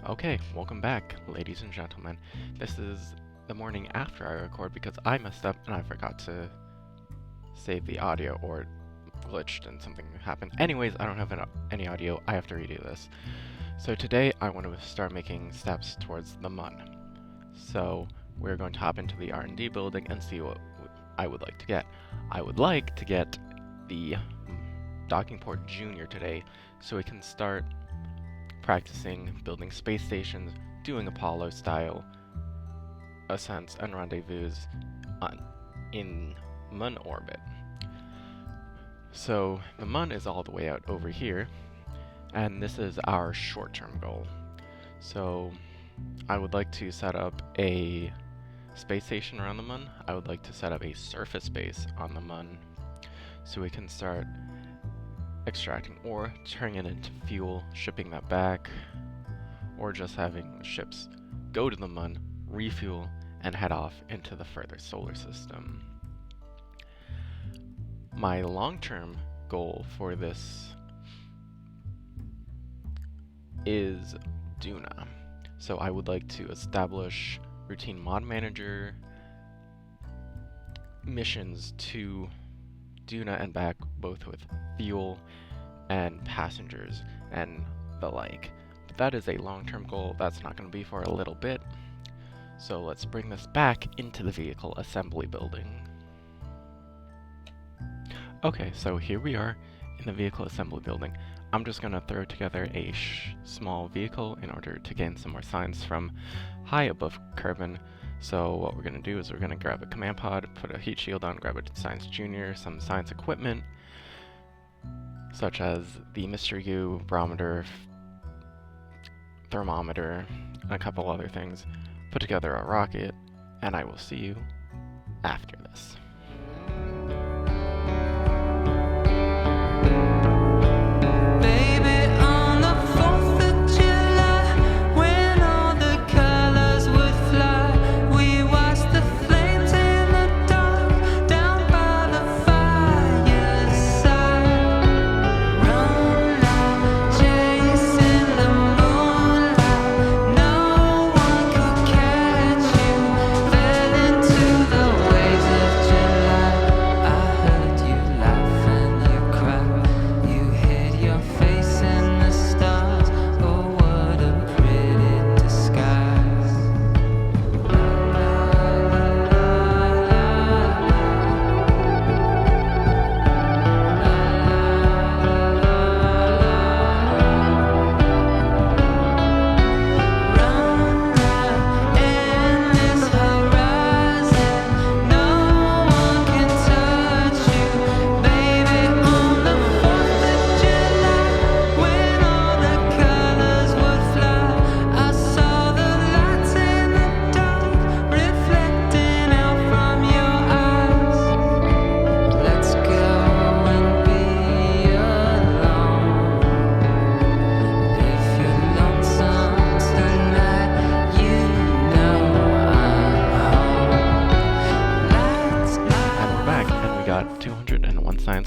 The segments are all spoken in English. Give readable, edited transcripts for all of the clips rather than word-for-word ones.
Okay, welcome back, ladies and gentlemen. This is the morning after I record because I messed up and I forgot to save the audio, or glitched and something happened. Anyways, I don't have any audio. I have to redo this. So today I want to start making steps towards the MUN. So we're going to hop into the R&D building and see what I would like to get. I would like to get the docking port Junior today so we can start practicing building space stations, doing Apollo-style ascents and rendezvous in MUN orbit. So the MUN is all the way out over here, and this is our short-term goal. So I would like to set up a space station around the MUN. I would like to set up a surface base on the MUN so we can start extracting ore, turning it into fuel, shipping that back, or just having ships go to the MUN, refuel, and head off into the further solar system. My long-term goal for this is Duna. So I would like to establish routine mod manager missions to Duna and back, both with fuel and passengers and the like. But that is a long-term goal. That's not going to be for a little bit. So let's bring this back into the vehicle assembly building. Okay, so here we are in the vehicle assembly building. I'm just going to throw together a small vehicle in order to gain some more science from high above Kerbin. So what we're going to do is we're going to grab a command pod, put a heat shield on, grab a Science Junior, some science equipment, such as the Mystery Goo, barometer, thermometer, and a couple other things, put together a rocket, and I will see you after this.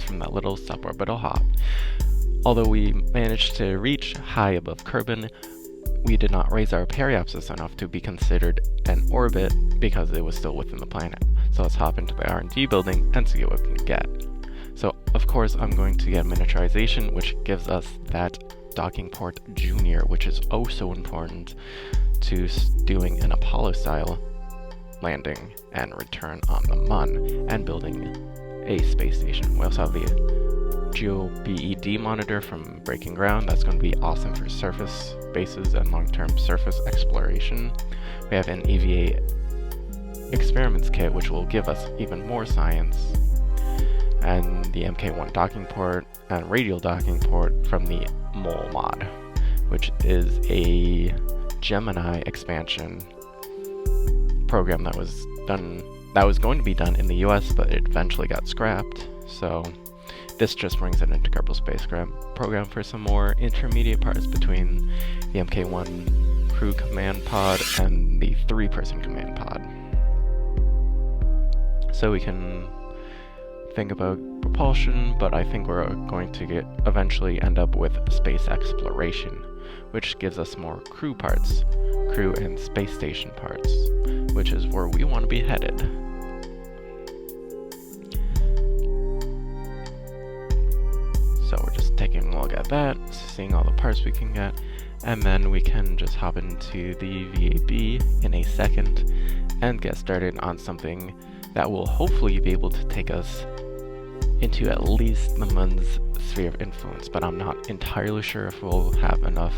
From that little suborbital hop. Although we managed to reach high above Kerbin, we did not raise our periapsis enough to be considered an orbit because it was still within the planet. So let's hop into the R&D building and see what we can get. So of course I'm going to get miniaturization, which gives us that docking port Junior, which is oh so important to doing an Apollo style landing and return on the MUN and building a space station. We also have the GeoBED monitor from Breaking Ground. That's going to be awesome for surface bases and long-term surface exploration. We have an EVA experiments kit, which will give us even more science, and the MK1 docking port and radial docking port from the Mole mod, which is a Gemini expansion program that was going to be done in the US, but it eventually got scrapped. So this just brings it into Kerbal Space program for some more intermediate parts between the MK1 crew command pod and the 3-person command pod. So we can think about propulsion, but I think we're going to eventually end up with space exploration, which gives us more crew parts, crew and space station parts, which is where we want to be headed. So we're just taking a look at that, seeing all the parts we can get, and then we can just hop into the VAB in a second and get started on something that will hopefully be able to take us into at least the Moon's sphere of influence, but I'm not entirely sure if we'll have enough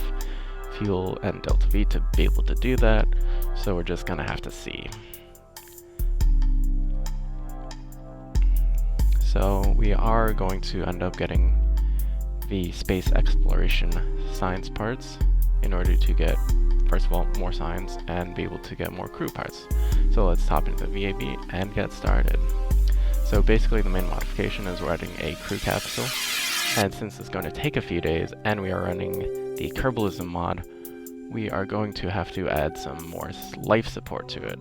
fuel and Delta V to be able to do that, so we're just gonna have to see. So we are going to end up getting the space exploration science parts in order to get, first of all, more science and be able to get more crew parts. So let's hop into the VAB and get started. So basically the main modification is we're adding a crew capsule, and since it's going to take a few days and we are running the Kerbalism mod, we are going to have to add some more life support to it.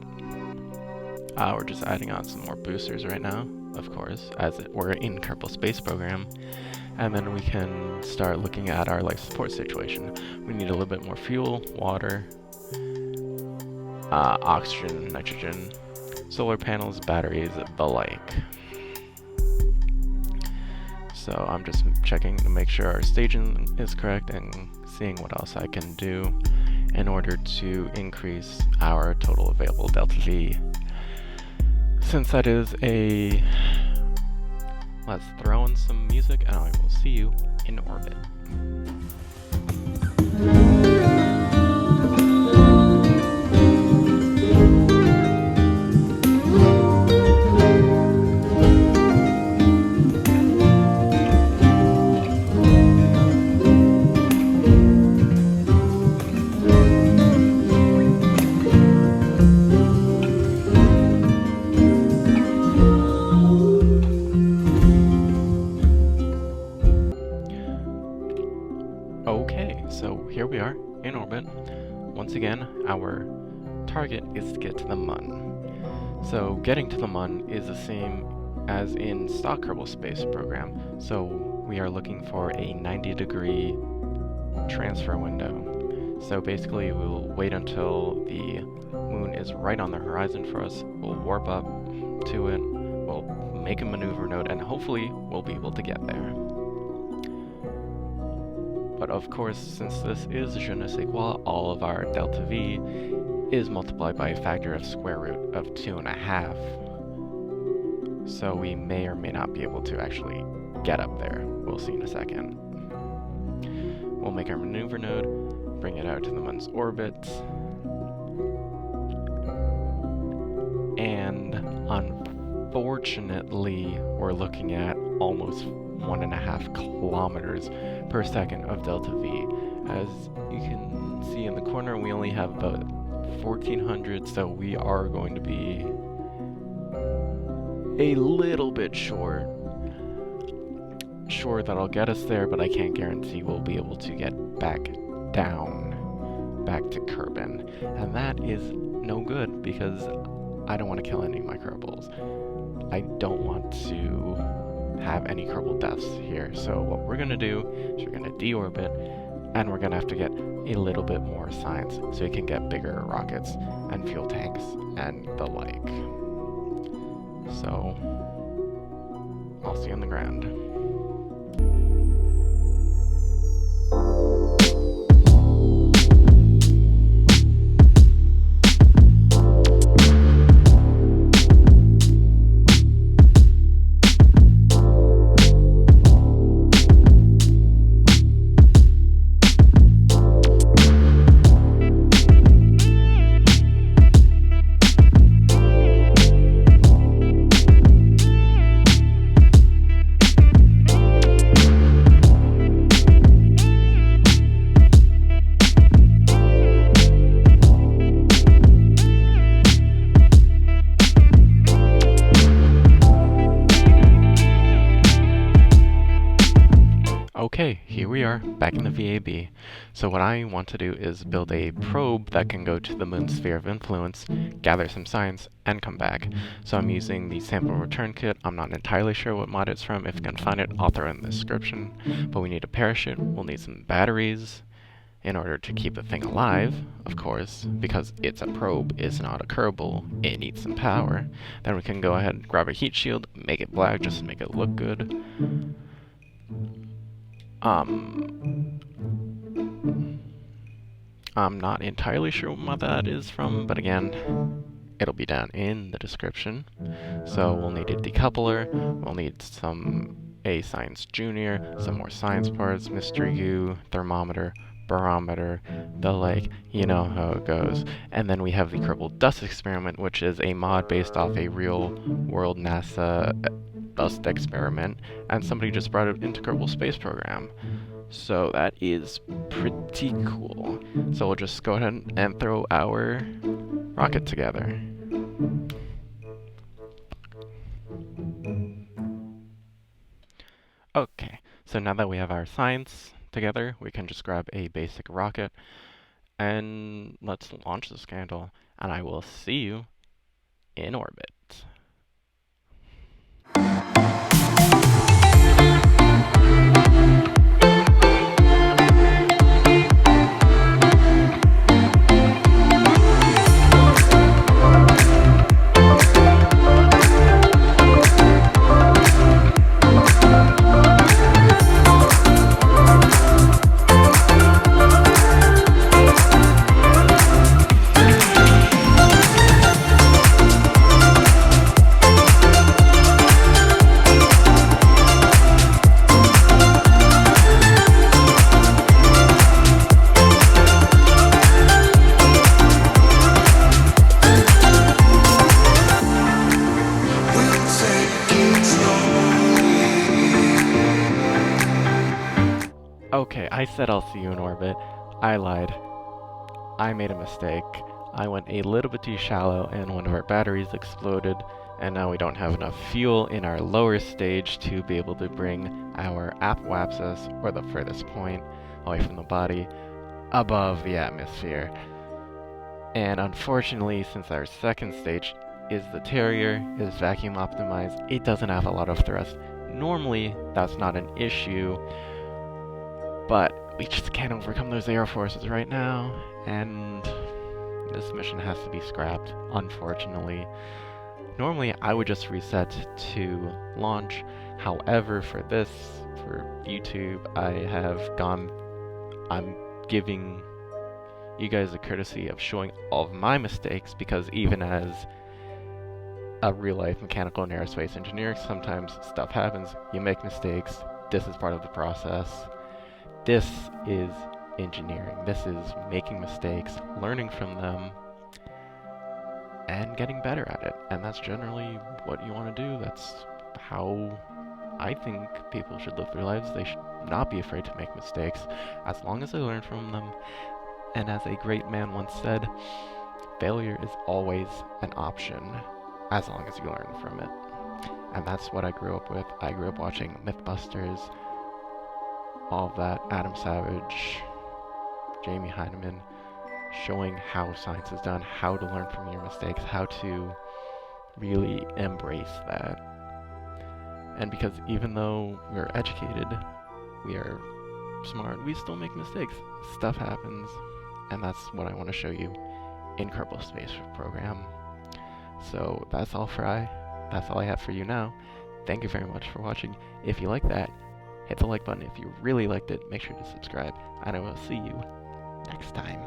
We're just adding on some more boosters right now, of course, as we're in Kerbal Space Program, and then we can start looking at our life support situation. We need a little bit more fuel, water, oxygen, nitrogen, solar panels, batteries, the like. So I'm just checking to make sure our staging is correct and seeing what else I can do in order to increase our total available Delta V. Since that is a... Let's throw in some music and I will see you in orbit. Okay, so here we are in orbit. Once again, our target is to get to the Mun. So getting to the Mun is the same as in stock Kerbal Space Program. So we are looking for a 90-degree transfer window. So basically we'll wait until the moon is right on the horizon for us. We'll warp up to it, we'll make a maneuver node, and hopefully we'll be able to get there. But of course, since this is je ne sais quoi, all of our Delta V is multiplied by a factor of square root of 2.5. So we may or may not be able to actually get up there. We'll see in a second. We'll make our maneuver node, bring it out to the Moon's orbit, and unfortunately, we're looking at almost 1.5 kilometers per second of Delta V. As you can see in the corner, we only have about 1400, so we are going to be a little bit short. Sure, that'll get us there, but I can't guarantee we'll be able to get back down, back to Kerbin. And that is no good, because I don't want to kill any of my Kerbals. I don't want to have any Kerbal deaths here. So what we're going to do is we're going to deorbit, and we're going to have to get a little bit more science so we can get bigger rockets and fuel tanks and the like. So I'll see you on the ground. are back in the VAB. So what I want to do is build a probe that can go to the moon's sphere of influence, gather some science, and come back. So I'm using the sample return kit. I'm not entirely sure what mod it's from. If you can find it, I'll throw it in the description. But we need a parachute, we'll need some batteries in order to keep the thing alive, of course, because it's a probe, it's not a Kerbal, it needs some power. Then we can go ahead and grab a heat shield, make it black just to make it look good. I'm not entirely sure what that is from, but again, it'll be down in the description. So we'll need a decoupler, we'll need a Science Junior, some more science parts, Mr. U, thermometer, barometer, the like, you know how it goes. And then we have the Kerbal Dust Experiment, which is a mod based off a real-world NASA dust experiment, and somebody just brought it into Kerbal Space Program. So that is pretty cool. So we'll just go ahead and throw our rocket together. Okay, so now that we have our science together, we can just grab a basic rocket and let's launch the scandal, and I will see you in orbit. Okay, I said I'll see you in orbit. I lied. I made a mistake. I went a little bit too shallow and one of our batteries exploded, and now we don't have enough fuel in our lower stage to be able to bring our apoapsis, or the furthest point away from the body, above the atmosphere. And unfortunately, since our second stage is the Terrier, is vacuum optimized, it doesn't have a lot of thrust. Normally, that's not an issue, but we just can't overcome those air forces right now, and this mission has to be scrapped, unfortunately. Normally, I would just reset to launch. However, for YouTube, I'm giving you guys the courtesy of showing all of my mistakes, because even as a real-life mechanical and aerospace engineer, sometimes stuff happens, you make mistakes, this is part of the process. This is engineering. This is making mistakes, learning from them, and getting better at it. And that's generally what you want to do. That's how I think people should live their lives. They should not be afraid to make mistakes, as long as they learn from them. And as a great man once said, failure is always an option, as long as you learn from it. And that's what I grew up with. I grew up watching Mythbusters, all of that, Adam Savage, Jamie Heineman, showing how science is done, how to learn from your mistakes, how to really embrace that. And because even though we're educated, we are smart, we still make mistakes. Stuff happens, and that's what I want to show you in Kerbal Space Program. So that's all I have for you now. Thank you very much for watching. If you like that, hit the like button. If you really liked it, make sure to subscribe, and I will see you next time.